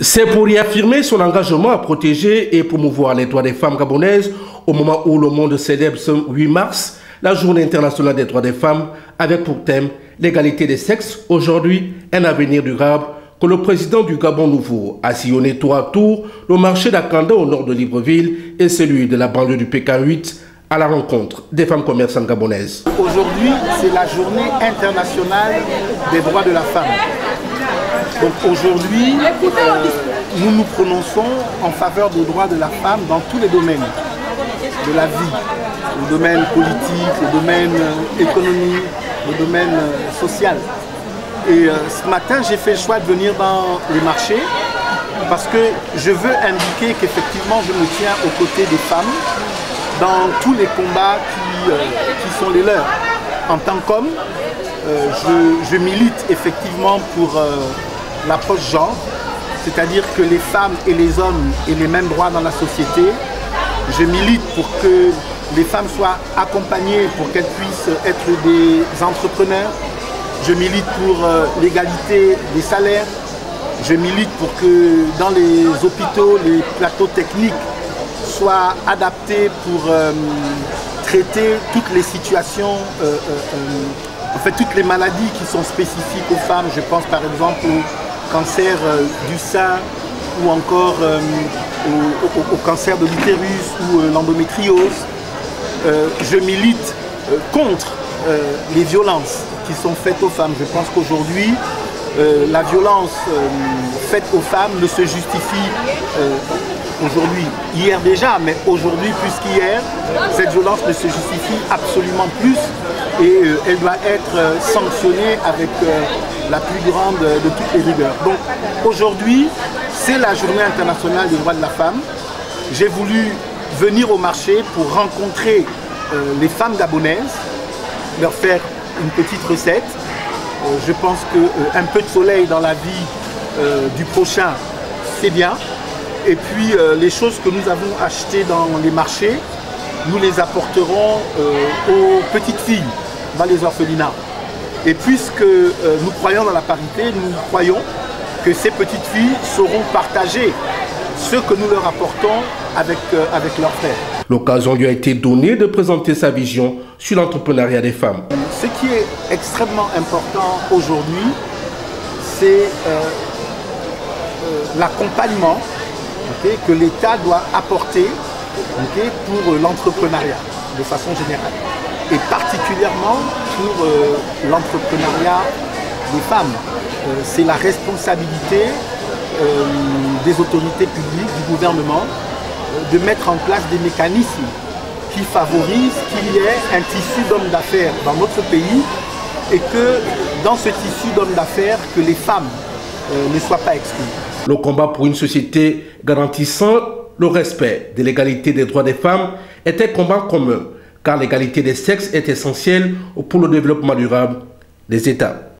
C'est pour réaffirmer son engagement à protéger et promouvoir les droits des femmes gabonaises au moment où le monde célèbre ce 8 mars la Journée internationale des droits des femmes avec pour thème l'égalité des sexes, aujourd'hui un avenir durable, que le président du Gabon nouveau a sillonné tour à tour le marché d'Akanda au nord de Libreville et celui de la banlieue du PK8 à la rencontre des femmes commerçantes gabonaises. Aujourd'hui, c'est la Journée internationale des droits de la femme. Donc aujourd'hui, nous nous prononçons en faveur des droits de la femme dans tous les domaines de la vie, le domaine politique, le domaine économique, le domaine social. Et ce matin, j'ai fait le choix de venir dans les marchés parce que je veux indiquer qu'effectivement, je me tiens aux côtés des femmes dans tous les combats qui sont les leurs. En tant qu'homme, je milite effectivement pour l'approche genre, c'est-à-dire que les femmes et les hommes aient les mêmes droits dans la société. Je milite pour que les femmes soient accompagnées pour qu'elles puissent être des entrepreneurs. Je milite pour l'égalité des salaires. Je milite pour que dans les hôpitaux, les plateaux techniques soient adaptés pour traiter toutes les situations, en fait toutes les maladies qui sont spécifiques aux femmes. Je pense par exemple au cancer du sein ou encore au cancer de l'utérus ou l'endométriose. Je milite contre les violences qui sont faites aux femmes. Je pense qu'aujourd'hui, la violence faite aux femmes ne se justifie aujourd'hui, hier déjà, mais aujourd'hui plus qu'hier, cette violence ne se justifie absolument plus et elle doit être sanctionnée avec la plus grande de toutes les rigueurs. Donc aujourd'hui, c'est la Journée internationale des droits de la femme. J'ai voulu venir au marché pour rencontrer les femmes gabonaises, leur faire une petite recette. Je pense qu'un peu de soleil dans la vie du prochain, c'est bien. Et puis les choses que nous avons achetées dans les marchés, nous les apporterons aux petites filles dans les orphelinats. Et puisque nous croyons dans la parité, nous croyons que ces petites filles sauront partager ce que nous leur apportons avec leurs frères. L'occasion lui a été donnée de présenter sa vision sur l'entrepreneuriat des femmes. Ce qui est extrêmement important aujourd'hui, c'est l'accompagnement que l'État doit apporter pour l'entrepreneuriat de façon générale. Et particulièrement pour l'entrepreneuriat des femmes. C'est la responsabilité des autorités publiques, du gouvernement, de mettre en place des mécanismes qui favorisent qu'il y ait un tissu d'hommes d'affaires dans notre pays et que dans ce tissu d'hommes d'affaires, que les femmes ne soient pas exclues. Le combat pour une société garantissant le respect de l'égalité des droits des femmes est un combat commun, car l'égalité des sexes est essentielle pour le développement durable des États.